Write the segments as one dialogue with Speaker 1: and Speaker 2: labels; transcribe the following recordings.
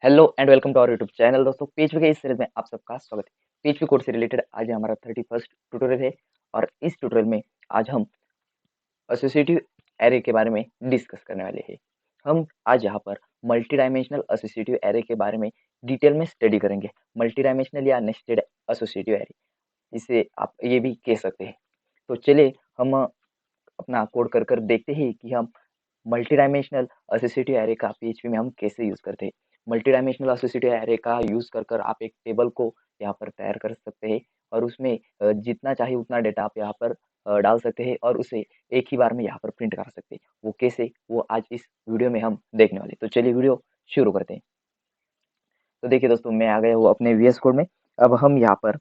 Speaker 1: Hello and welcome to our YouTube channel. दोस्तों, PHP के इस सीरीज में आप सबका स्वागत है। पीएचपी कोड से रिलेटेड आज हमारा 31st ट्यूटोरियल है और इस ट्यूटोरियल में आज हम एसोसिएटिव एरे के बारे में डिस्कस करने वाले हैं। हम आज यहाँ पर मल्टी डायमेंशनल एसोसिएटिव एरे के बारे में डिटेल में स्टडी करेंगे। मल्टी डायमेंशनल या नेस्टेड एसोसिएटिव एरे, इसे आप ये भी कह सकते हैं। तो चलिए हम अपना कोड कर कर देखते हैं कि हम मल्टी डायमेंशनल एसोसिएटिव एरे का पीएचपी में हम कैसे यूज़ करते हैं। मल्टी डायमेंशनल एसोसिएटिव एरे का यूज़ कर कर आप एक टेबल को यहाँ पर तैयार कर सकते हैं और उसमें जितना चाहे उतना डेटा आप यहाँ पर डाल सकते हैं और उसे एक ही बार में यहाँ पर प्रिंट करा सकते हैं। वो कैसे, वो आज इस वीडियो में हम देखने वाले हैं। तो चलिए वीडियो शुरू करते हैं। तो देखिए दोस्तों, मैं आ गया हूँ अपने वीएस कोड में। अब हम यहाँ पर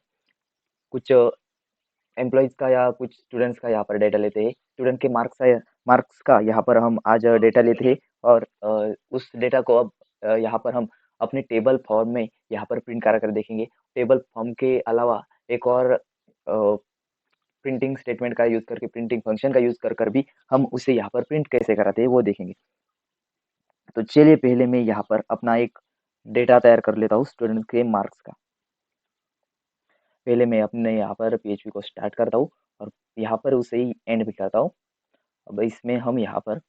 Speaker 1: कुछ एम्प्लॉइज़ का या कुछ स्टूडेंट्स का यहाँ पर डेटा लेते हैं। स्टूडेंट के मार्क्स का यहाँ पर हम आज डेटा लेते हैं और उस डेटा को अब यहाँ पर हम अपने टेबल फॉर्म में यहाँ पर प्रिंट करा कर देखेंगे। टेबल फॉर्म के अलावा एक और प्रिंटिंग स्टेटमेंट का यूज़ करके, प्रिंटिंग फंक्शन का यूज़ कर कर भी हम उसे यहाँ पर प्रिंट कैसे कराते हैं वो देखेंगे। तो चलिए पहले मैं यहाँ पर अपना एक डेटा तैयार कर लेता हूँ स्टूडेंट के मार्क्स का। पहले मैं अपने यहाँ पर पीएचपी को स्टार्ट करता हूँ और यहाँ पर उसे ही एंड भी करता हूँ। अब इसमें हम यहाँ पर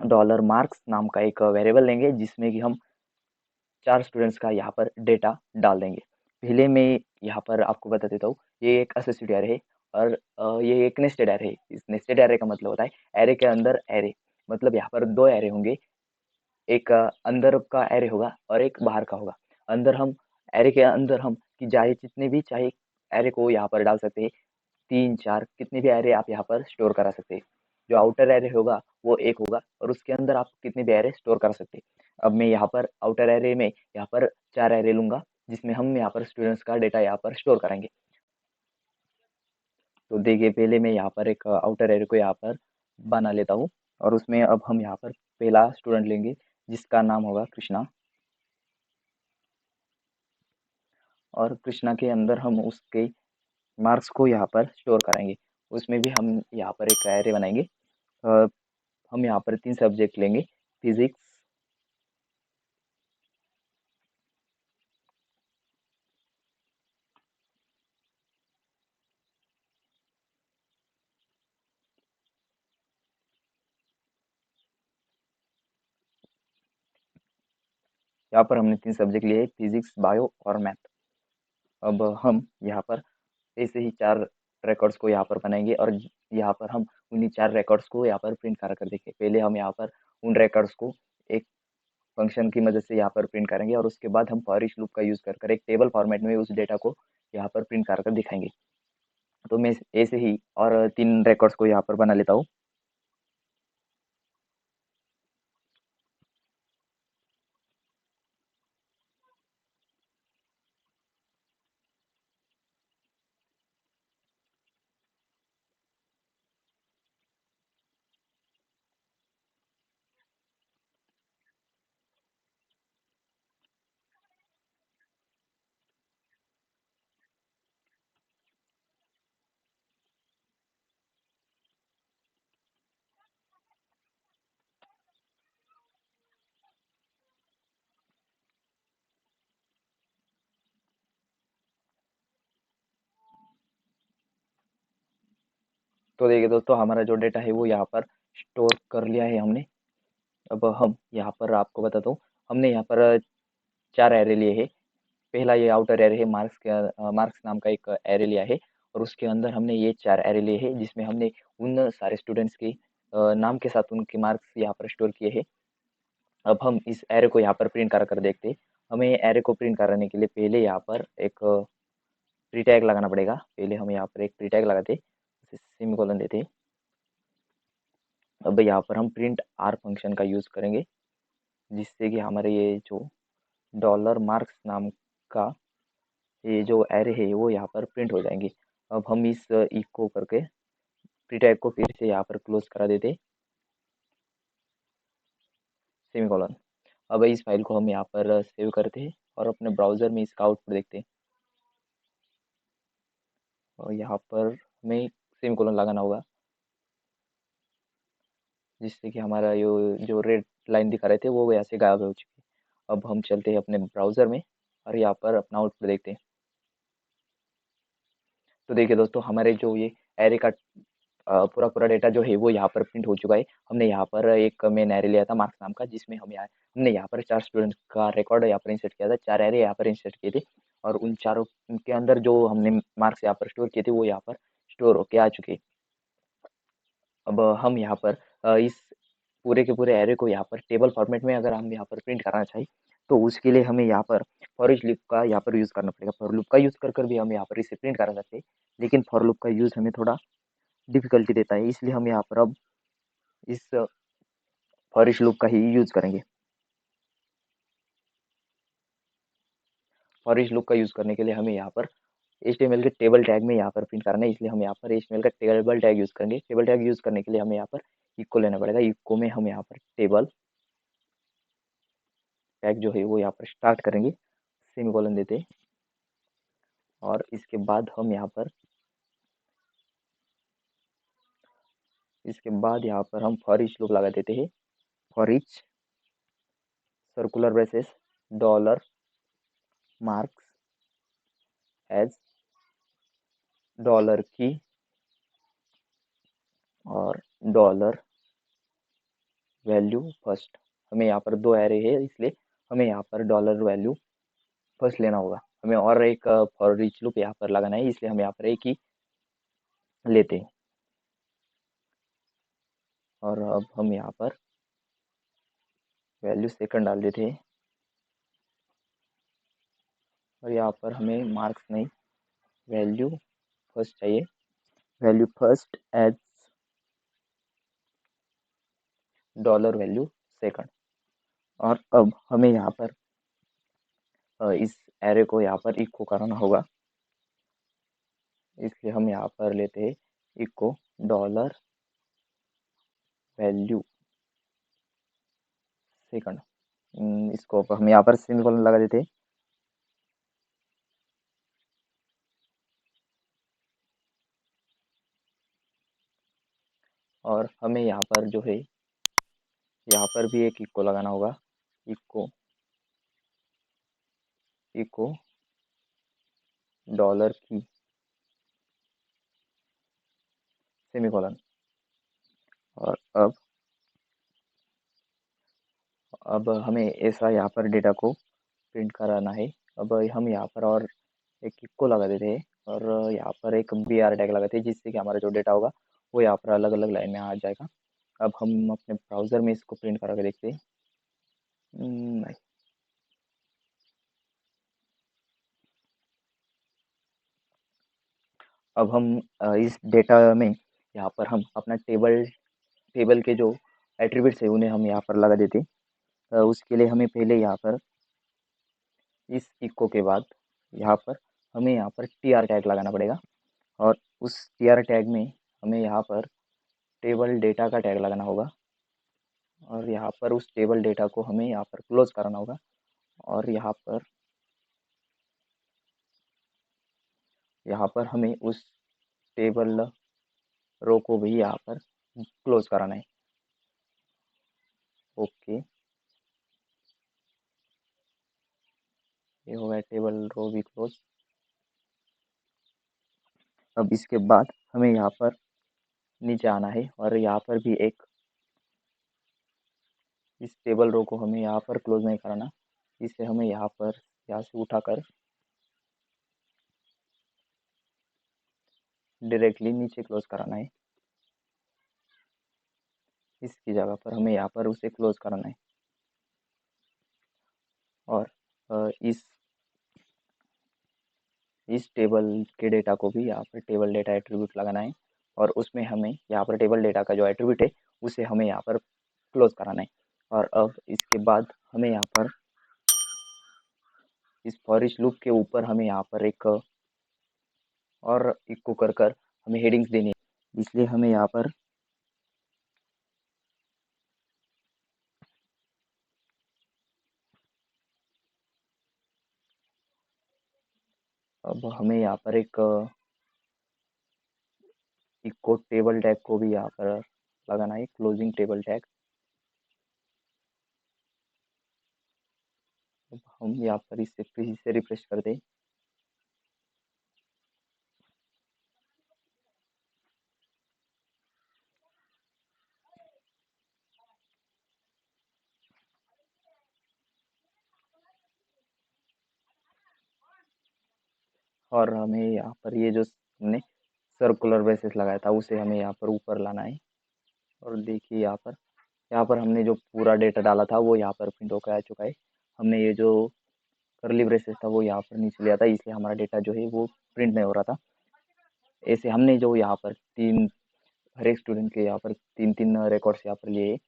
Speaker 1: डॉलर मार्क्स नाम का एक वेरिएबल लेंगे जिसमें कि हम 4 स्टूडेंट्स का यहाँ पर डेटा डाल देंगे। पहले मैं यहाँ पर आपको बता देता हूँ, ये एक एसोसिएटिव एरे है और ये एक नेस्टेड एरे है। इस नेस्टेड एरे का मतलब होता है एरे के अंदर एरे, मतलब यहाँ पर 2 एरे होंगे। एक अंदर का एरे होगा और एक बाहर का होगा। अंदर हम एरे के अंदर हम कि चाहे जितने भी चाहे एरे को यहाँ पर डाल सकते हैं। 3-4 कितने भी एरे आप यहाँ पर स्टोर करा सकते हैं। जो आउटर एरे होगा वो एक होगा और उसके अंदर आप कितने भी एरे स्टोर कर सकते हैं। अब मैं यहाँ पर आउटर एरे में यहाँ पर 4 एरे लूँगा जिसमें हम यहाँ पर स्टूडेंट्स का डेटा यहाँ पर स्टोर करेंगे। तो देखिए पहले मैं यहाँ पर एक आउटर एरे को यहाँ पर बना लेता हूँ और उसमें अब हम यहाँ पर पहला स्टूडेंट लेंगे जिसका नाम होगा कृष्णा और कृष्णा के अंदर हम उसके मार्क्स को यहाँ पर स्टोर करेंगे। उसमें भी हम यहाँ पर एक एरे बनाएंगे। अ, हम यहाँ पर 3 सब्जेक्ट लेंगे, फिजिक्स, यहाँ पर हमने 3 सब्जेक्ट लिए, फिजिक्स, बायो और मैथ। अब हम यहाँ पर ऐसे ही 4 रिकॉर्ड्स को यहाँ पर बनाएंगे और यहाँ पर हम उन्हीं 4 रिकॉर्ड्स को यहाँ पर प्रिंट करा कर देखें। पहले हम यहाँ पर उन रिकॉर्ड्स को एक फंक्शन की मदद से यहाँ पर प्रिंट करेंगे और उसके बाद हम फॉर ईच लूप का यूज़ कर कर एक टेबल फॉर्मेट में उस डेटा को यहाँ पर प्रिंट करा कर दिखाएंगे। तो मैं ऐसे ही और 3 रिकॉर्ड्स को यहाँ पर बना लेता हूँ। तो देखिए दोस्तों, हमारा जो डेटा है वो यहाँ पर स्टोर कर लिया है हमने। अब हम यहाँ पर आपको बताता हूँ, हमने यहाँ पर 4 एरे लिए हैं। पहला ये आउटर एरे है, मार्क्स नाम का एक एरे लिया है और उसके अंदर हमने ये 4 एरे लिए हैं जिसमें हमने उन सारे स्टूडेंट्स के नाम के साथ उनके मार्क्स यहाँ पर स्टोर किए हैं। अब हम इस एरे को यहाँ पर प्रिंट करा कर देखते हैं। हमें एरे को प्रिंट कराने के लिए पहले यहाँ पर एक प्री टैग लगाना पड़ेगा। पहले हम यहाँ पर एक प्री टैग लगाते, उसे सेमीकोलन देते। अब यहाँ पर हम प्रिंट आर फंक्शन का यूज़ करेंगे जिससे कि हमारे ये जो डॉलर मार्क्स नाम का ये जो एरे है वो यहाँ पर प्रिंट हो जाएंगे। अब हम इस इको करके प्री टैग को फिर से यहाँ पर क्लोज करा देते, सेमीकोलन। अब इस फाइल को हम यहाँ पर सेव करते हैं और अपने ब्राउज़र में इसका आउटपुट देखते हैं। और यहाँ पर हमें सेमीकोलन लगाना होगा जिससे कि हमारा यो जो रेड लाइन दिखा रहे थे वो यहाँ से गायब हो चुकी है। अब हम चलते हैं अपने ब्राउज़र में और यहाँ पर अपना आउटपुट देखते हैं। तो देखिए दोस्तों, हमारे जो ये एरे का पूरा पूरा डेटा जो है वो यहाँ पर प्रिंट हो चुका है। हमने यहाँ पर एक मेन एरे लिया था मार्क्स नाम का, जिसमें हमने यहाँ पर 4 स्टूडेंट का रिकॉर्ड यहाँ पर इंसर्ट किया था, 4 एरे यहाँ पर इंसर्ट किए थे और उन चारों के अंदर जो हमने मार्क्स यहाँ पर स्टोर किए थे वो यहाँ पर स्टोर होके आ चुके। अब हम यहाँ पर इस पूरे के पूरे एरे को यहाँ पर टेबल फॉर्मेट में अगर हम यहाँ पर प्रिंट करना चाहें, तो उसके लिए हमें यहाँ पर फॉर ईच लूप का यहाँ पर यूज़ करना पड़ेगा। फॉर लूप का यूज़ कर कर भी हम यहाँ पर इसे प्रिंट करा सकते हैं, लेकिन फॉर लूप का यूज़ हमें थोड़ा डिफ़िकल्टी देता है, इसलिए हम यहाँ पर अब इस फॉर ईच लूप का ही यूज़ करेंगे। फॉर ईच लूप का यूज़ करने के लिए हमें यहाँ पर HTML के टेबल टैग में यहाँ पर प्रिंट करना है, इसलिए हम यहाँ पर HTML का टेबल टैग यूज़ करेंगे। टेबल टैग यूज़ करने के लिए हमें यहाँ पर इक्को लेना पड़ेगा। इक्को में हम यहाँ पर टेबल टैग जो है वो यहाँ पर स्टार्ट करेंगे, सेमीकोलन देते हैं और इसके बाद हम यहाँ पर हम फॉर ईच लूप लगा देते हैं। For each circular braces dollar marks as dollar key और डॉलर वैल्यू फर्स्ट। हमें यहाँ पर 2 एरे है, इसलिए हमें यहाँ पर डॉलर वैल्यू फर्स्ट लेना होगा। हमें और एक फॉर ईच लूप यहाँ पर लगाना है, इसलिए हम यहाँ पर एक ही लेते हैं और अब हम यहाँ पर वैल्यू सेकंड डाल देते हैं और यहाँ पर हमें मार्क्स नहीं, वैल्यू फर्स्ट चाहिए। Value first as dollar value second. और अब हमें यहाँ पर इस एरे को यहाँ पर इक्को कराना होगा, इसलिए हम यहाँ पर लेते हैं इक्को डॉलर वैल्यू सेकंड। इसको हम यहाँ पर सेमीकोलन लगा देते हैं और हमें यहाँ पर जो है यहाँ पर भी एक इक्को लगाना होगा। इक्को इक्को डॉलर की सेमीकोलन। और अब हमें ऐसा यहाँ पर डेटा को प्रिंट कराना है। अब हम यहाँ पर और एक इक्को लगा देते हैं और यहाँ पर एक BR टैग लगाते हैं, जिससे कि हमारा जो डेटा होगा वो यहाँ पर अलग अलग लाइन में आ जाएगा। अब हम अपने ब्राउज़र में इसको प्रिंट करा के देखते हैं। नहीं, अब हम इस डेटा में यहाँ पर हम अपना टेबल के जो एट्रीब्यूट्स है उन्हें हम यहाँ पर लगा देते हैं। उसके लिए हमें पहले यहाँ पर इस इक्को के बाद यहाँ पर हमें यहाँ पर TR टैग लगाना पड़ेगा और उस TR टैग में हमें यहाँ पर टेबल डेटा का टैग लगाना होगा और यहाँ पर उस टेबल डेटा को हमें यहाँ पर क्लोज कराना होगा और यहाँ पर हमें उस टेबल रो को भी यहाँ पर क्लोज कराना है। ओके, ये हो गया टेबल रो भी क्लोज। अब इसके बाद हमें यहाँ पर नीचे आना है और यहाँ पर भी एक इस टेबल रो को हमें यहाँ पर क्लोज नहीं कराना, इसे हमें यहाँ से उठाकर डायरेक्टली नीचे क्लोज कराना है। इसकी जगह पर हमें यहाँ पर उसे क्लोज कराना है और इस टेबल के डेटा को भी यहाँ पर टेबल डेटा एट्रीब्यूट लगाना है और उसमें हमें यहाँ पर टेबल डेटा का जो एट्रीब्यूट है उसे हमें यहाँ पर क्लोज कराना है। और अब इसके बाद हमें यहाँ पर इस फॉर ईच लूप के ऊपर हमें यहाँ पर एक और इक्को कर कर हमें हेडिंग्स देनी है, इसलिए हमें यहाँ पर अब हमें यहाँ पर एक इक्को टेबल टैग को भी यहाँ पर लगाना है, क्लोजिंग टेबल टैग। अब हम यहाँ पर इसे फिर से रिफ्रेश कर दें। और हमें यहाँ पर ये जो हमने सर्कुलर बेसिस लगाया था उसे हमें यहाँ पर ऊपर लाना है। और देखिए यहाँ पर हमने जो पूरा डेटा डाला था वो यहाँ पर प्रिंट होकर आ चुका है। हमने ये जो करली ब्रेसेस था वो यहाँ पर नीचे लिया था, इसलिए हमारा डेटा जो है वो प्रिंट नहीं हो रहा था। ऐसे हमने जो यहाँ पर हर एक स्टूडेंट के यहाँ पर तीन तीन रिकॉर्ड्स यहाँ पर लिए,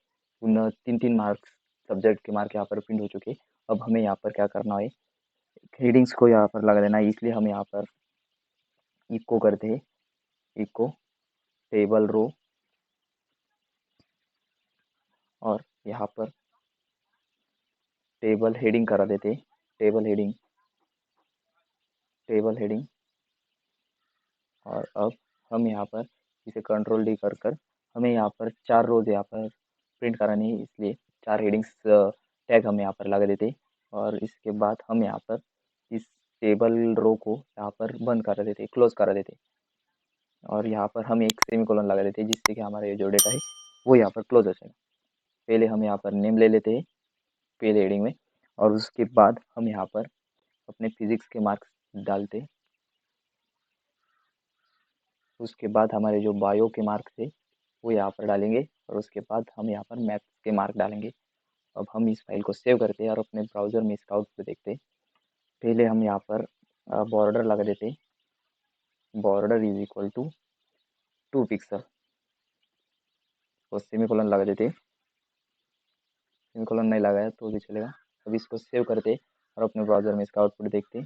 Speaker 1: उन तीन तीन मार्क्स सब्जेक्ट के मार्क यहाँ पर प्रिंट हो चुके। अब हमें यहाँ पर क्या करना है, हेडिंग्स को यहाँ पर लगा देना है। इसलिए हम यहाँ पर इको करते हैं, इको टेबल रो, और यहाँ पर टेबल हेडिंग करा देते, टेबल हेडिंग, टेबल हेडिंग। और अब हम यहाँ पर इसे कंट्रोल डी कर कर हमें यहाँ पर 4 रोज यहाँ पर प्रिंट करानी है, इसलिए 4 हेडिंग्स टैग हम यहाँ पर लगा देते। और इसके बाद हम यहाँ पर इस टेबल रो को यहाँ पर बंद कर देते, क्लोज करा देते। और यहाँ पर हम एक सेमीकोलन लगा देते हैं, जिससे कि हमारा ये जो डेटा है वो यहाँ पर क्लोज हो जाएगा। पहले हम यहाँ पर नेम ले लेते हैं पहले हेडिंग में, और उसके बाद हम यहाँ पर अपने फिजिक्स के मार्क्स डालते। उसके बाद हमारे जो बायो के मार्क्स थे वो यहाँ पर डालेंगे, और उसके बाद हम यहाँ पर मैथ्स के मार्क डालेंगे। अब हम इस फाइल को सेव करते हैं और अपने ब्राउज़र में इसका आउटपुट देखते हैं। पहले हम यहाँ पर बॉर्डर लगा देते, border is equal to 2 pixel, और सेमीकोलन लगा देते। सेमीकोलन नहीं लगाया तो भी चलेगा। अब इसको सेव करते और अपने ब्राउज़र में इसका आउटपुट देखते।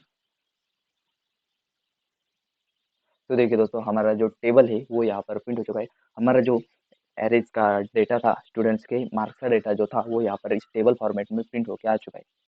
Speaker 1: तो देखिए दोस्तों, हमारा जो टेबल है वो यहाँ पर प्रिंट हो चुका है। हमारा जो एरेज का डेटा था, स्टूडेंट्स के मार्क्स का डेटा जो था वो यहाँ पर इस टेबल फॉर्मेट में प्रिंट होकर आ चुका है।